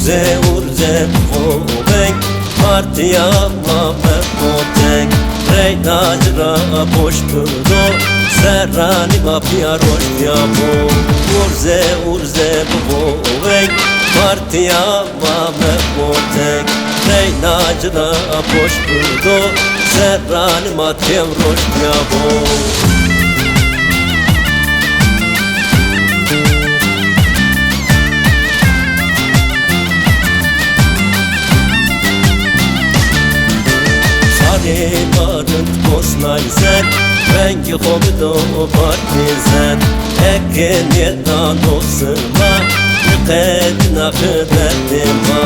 urze bovek partiya mame motek Reyna jra poshtu do serrani mafia roshya bo urze bovek partiya mame motek Reyna jra poshtu do serrani mafia roshya bo Barın kosnayzen Rengi hobido partizen Ekin yetan osma Yıkedina kıderdima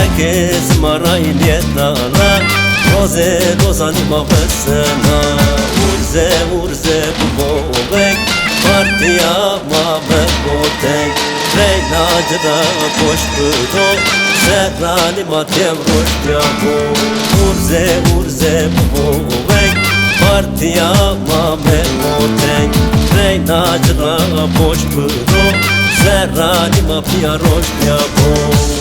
Ekez marayin yetana Roze rozanima vesena Urze bubovek Partiya mame botek Reyna jra poshtudo Serrani matem roshya bo Urze bovek Partiya mame motek Reyna jra poshtudo Serrani mafia roshya bo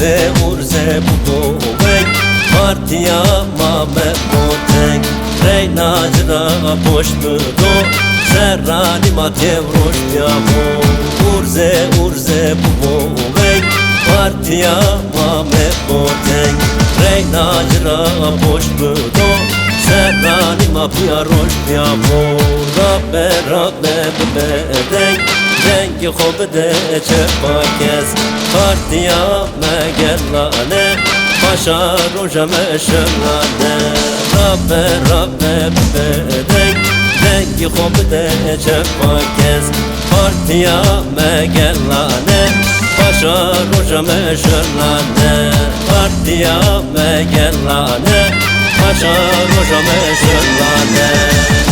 Urze bovek Partiya mame motek Reyna jra poshtudo Serrani matem roshya bo Urze bovek Partiya mame motek Reyna jra poshtudo Serrani mafia roshya bo Rabbe bedek Dengi khobde çepakez Partiya megellane Paşa roja meşellane Rabbe bedek Dengi khobde çepakez Partiya megellane Paşa roja meşellane Partiya megellane Paşa roja meşellane